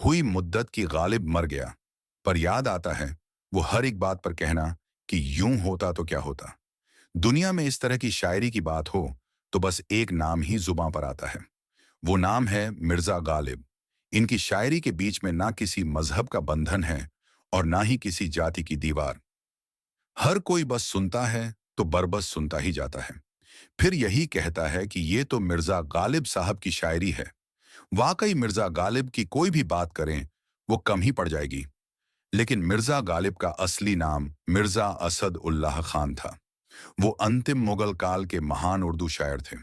हुई मुद्दत की गालिब मर गया, पर याद आता है वो हर एक बात पर कहना कि यूं होता तो क्या होता। दुनिया में इस तरह की शायरी की बात हो तो बस एक नाम ही जुबां पर आता है। वो नाम है मिर्जा गालिब। इनकी शायरी के बीच में ना किसी मजहब का बंधन है और ना ही किसी जाति की दीवार। हर कोई बस सुनता है तो बरबस सुनता ही जाता है, फिर यही कहता है कि ये तो मिर्जा गालिब साहब की शायरी है। वाकई मिर्जा गालिब की कोई भी बात करें वो कम ही पड़ जाएगी। लेकिन मिर्जा गालिब का असली नाम मिर्जा असद उल्लाह खान था। वो अंतिम मुगल काल के महान उर्दू शायर थे।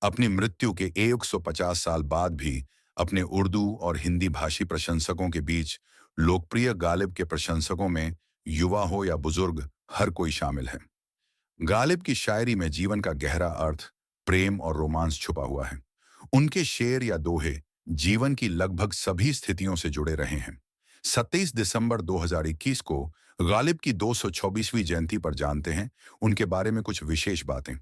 अपनी मृत्यु के 150 साल बाद भी अपने उर्दू और हिंदी भाषी प्रशंसकों के बीच लोकप्रिय गालिब के प्रशंसकों में युवा हो या बुजुर्ग, हर कोई शामिल है। गालिब की शायरी में जीवन का गहरा अर्थ, प्रेम और रोमांस छुपा हुआ है। उनके शेर या दोहे जीवन की लगभग सभी स्थितियों से जुड़े रहे हैं। 27 दिसंबर 2021 को गालिब की 224वीं जयंती पर जानते हैं उनके बारे में कुछ विशेष बातें।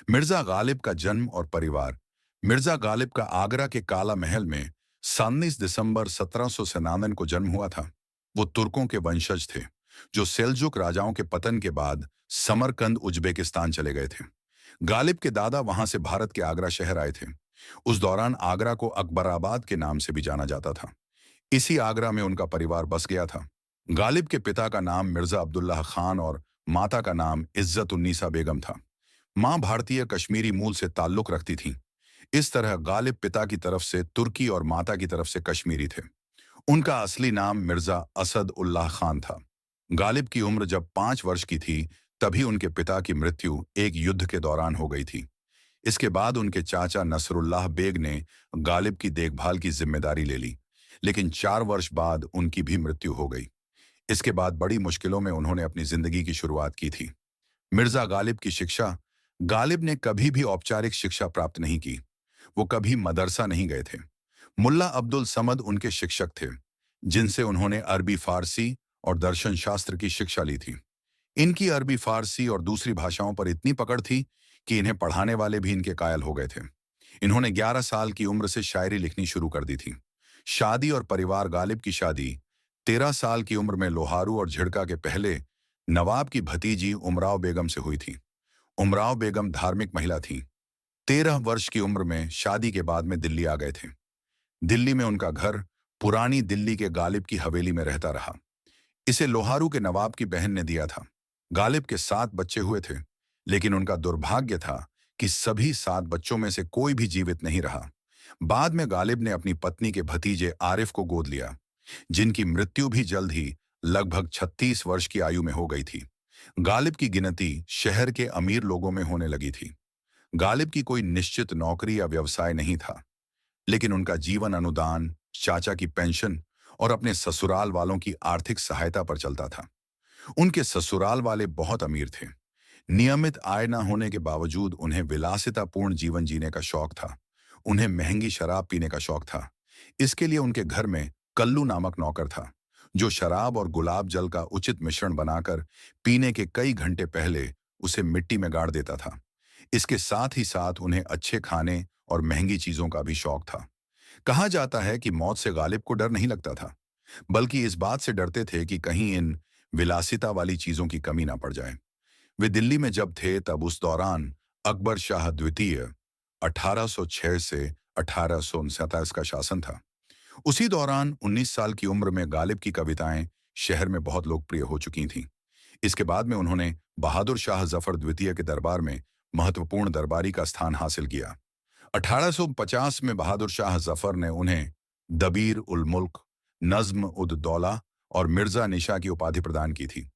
मिर्जा गालिब का जन्म और परिवार। मिर्जा गालिब का आगरा के काला महल में 19 दिसंबर 1797 को जन्म हुआ था। वो तुर्कों के वंशज थे जो सेल्जुक राजाओं के पतन के बाद समरकंद उज्बेकिस्तान चले गए थे। गालिब के दादा वहां से भारत के आगरा शहर आए थे। उस दौरान आगरा को अकबराबाद के नाम से भी जाना जाता था। इसी आगरा में उनका परिवार बस गया था। गालिब के पिता का नाम मिर्जा अब्दुल्लाह खान और माता का नाम इज्जत उन्नीसा बेगम था। मां भारतीय कश्मीरी मूल से ताल्लुक रखती थीं। इस तरह गालिब पिता की तरफ से तुर्की और माता की तरफ से कश्मीरी थे। उनका असली नाम मिर्जा असद उल्लाह खान था। गालिब की उम्र जब 5 वर्ष की थी तभी उनके पिता की मृत्यु एक युद्ध के दौरान हो गई थी। इसके बाद उनके चाचा नसरुल्लाह बेग ने गालिब की देखभाल की जिम्मेदारी ले ली, लेकिन 4 वर्ष बाद उनकी भी मृत्यु हो गई। इसके बाद बड़ी मुश्किलों में उन्होंने अपनी जिंदगी की शुरुआत की थी। मिर्जा गालिब की शिक्षा। गालिब ने कभी भी औपचारिक शिक्षा प्राप्त नहीं की। वो कभी मदरसा नहीं गए थे। मुल्ला अब्दुल समद उनके शिक्षक थे, जिनसे उन्होंने अरबी फारसी और दर्शन शास्त्र की शिक्षा ली थी। इनकी अरबी फारसी और दूसरी भाषाओं पर इतनी पकड़ थी कि इन्हें पढ़ाने वाले भी इनके कायल हो गए थे। इन्होंने 11 साल की उम्र से शायरी लिखनी शुरू कर दी थी। शादी और परिवार। गालिब की शादी 13 साल की उम्र में लोहारू और झिड़का के पहले नवाब की भतीजी उमराव बेगम से हुई थी। उमराव बेगम धार्मिक महिला थी। 13 वर्ष की उम्र में शादी के बाद में दिल्ली आ गए थे। दिल्ली में उनका घर पुरानी दिल्ली के गालिब की हवेली में रहता रहा। इसे लोहारू के नवाब की बहन ने दिया था। गालिब के 7 बच्चे हुए थे, लेकिन उनका दुर्भाग्य था कि सभी 7 बच्चों में से कोई भी जीवित नहीं रहा। बाद में गालिब ने अपनी पत्नी के भतीजे आरिफ को गोद लिया, जिनकी मृत्यु भी जल्द ही लगभग 36 वर्ष की आयु में हो गई थी। गालिब की गिनती शहर के अमीर लोगों में होने लगी थी। गालिब की कोई निश्चित नौकरी या व्यवसाय नहीं था, लेकिन उनका जीवन अनुदान, चाचा की पेंशन और अपने ससुराल वालों की आर्थिक सहायता पर चलता था। उनके ससुराल वाले बहुत अमीर थे। नियमित आय न होने के बावजूद उन्हें विलासितापूर्ण जीवन जीने का शौक था। उन्हें महंगी शराब पीने का शौक था। इसके लिए उनके घर में कल्लू नामक नौकर था, जो शराब और गुलाब जल का उचित मिश्रण बनाकर पीने के कई घंटे पहले उसे मिट्टी में गाड़ देता था। इसके साथ ही साथ उन्हें अच्छे खाने और महंगी चीजों का भी शौक था। कहा जाता है कि मौत से गालिब को डर नहीं लगता था, बल्कि इस बात से डरते थे कि कहीं इन विलासिता वाली चीजों की कमी ना पड़ जाए। वे दिल्ली में जब थे तब उस दौरान अकबर शाह द्वितीय 1806 से 1857 का शासन था। उसी दौरान 19 साल की उम्र में गालिब की कविताएं शहर में बहुत लोकप्रिय हो चुकी थीं। इसके बाद में उन्होंने बहादुर शाह जफर द्वितीय के दरबार में महत्वपूर्ण दरबारी का स्थान हासिल किया। 1850 में बहादुर शाह जफर ने उन्हें दबीर उल मुल्क, नज्म उद दौला और मिर्जा निशा की उपाधि प्रदान की थी।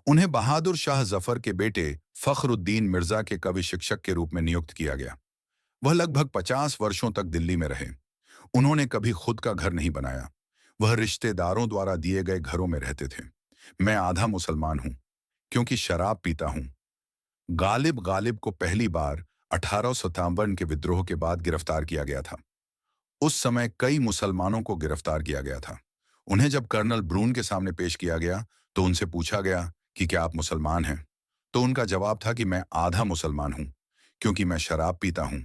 उन्हें बहादुर शाह जफर के बेटे फखरुद्दीन मिर्जा के कवि शिक्षक के रूप में नियुक्त किया गया। वह लगभग 50 वर्षों तक दिल्ली में रहे। उन्होंने कभी खुद का घर नहीं बनाया। वह रिश्तेदारों द्वारा दिए गए घरों में रहते थे। मैं आधा मुसलमान हूं क्योंकि शराब पीता हूं। गालिब को पहली बार 1857 के विद्रोह के बाद गिरफ्तार किया गया था। उस समय कई मुसलमानों को गिरफ्तार किया गया था। उन्हें जब कर्नल ब्रून के सामने पेश किया गया तो उनसे पूछा गया कि क्या आप मुसलमान हैं, तो उनका जवाब था कि मैं आधा मुसलमान हूं क्योंकि मैं शराब पीता हूं,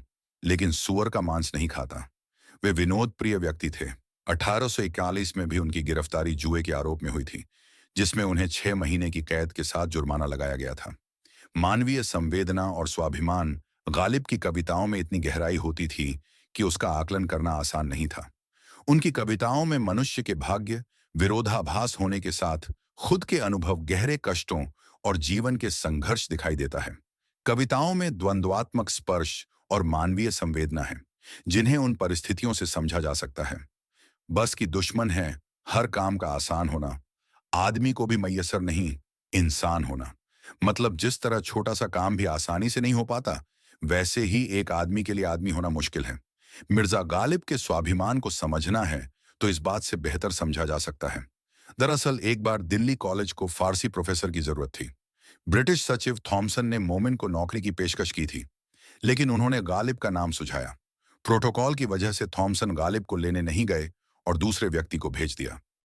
लेकिन सूअर का मांस नहीं खाता। वे विनोद प्रिय व्यक्ति थे, 1841 में भी उनकी गिरफ्तारी जुए के आरोप में हुई थी, जिसमें उन्हें 6 महीने की कैद के साथ जुर्माना लगाया गया था। मानवीय संवेदना और स्वाभिमान गालिब की कविताओं में इतनी गहराई होती थी कि उसका आकलन करना आसान नहीं था। उनकी कविताओं में मनुष्य के भाग्य, विरोधाभास होने के साथ खुद के अनुभव, गहरे कष्टों और जीवन के संघर्ष दिखाई देता है। कविताओं में द्वंद्वात्मक स्पर्श और मानवीय संवेदना है, जिन्हें उन परिस्थितियों से समझा जा सकता है। बस की दुश्मन है हर काम का आसान होना, आदमी को भी मैयसर नहीं इंसान होना। मतलब जिस तरह छोटा सा काम भी आसानी से नहीं हो पाता, वैसे ही एक आदमी के लिए आदमी होना मुश्किल है। मिर्जा गालिब के स्वाभिमान को समझना है तो इस बात से बेहतर समझा जा सकता है। दरअसल एक बार दिल्ली कॉलेज को फारसी प्रोफेसर की जरूरत थी। ब्रिटिश सचिव थॉमसन ने मोमिन को नौकरी की पेशकश की थी, लेकिन उन्होंने गालिब का नाम सुझाया। प्रोटोकॉल की वजह से थॉमसन गालिब को लेने नहीं गए और दूसरे व्यक्ति को भेज दिया।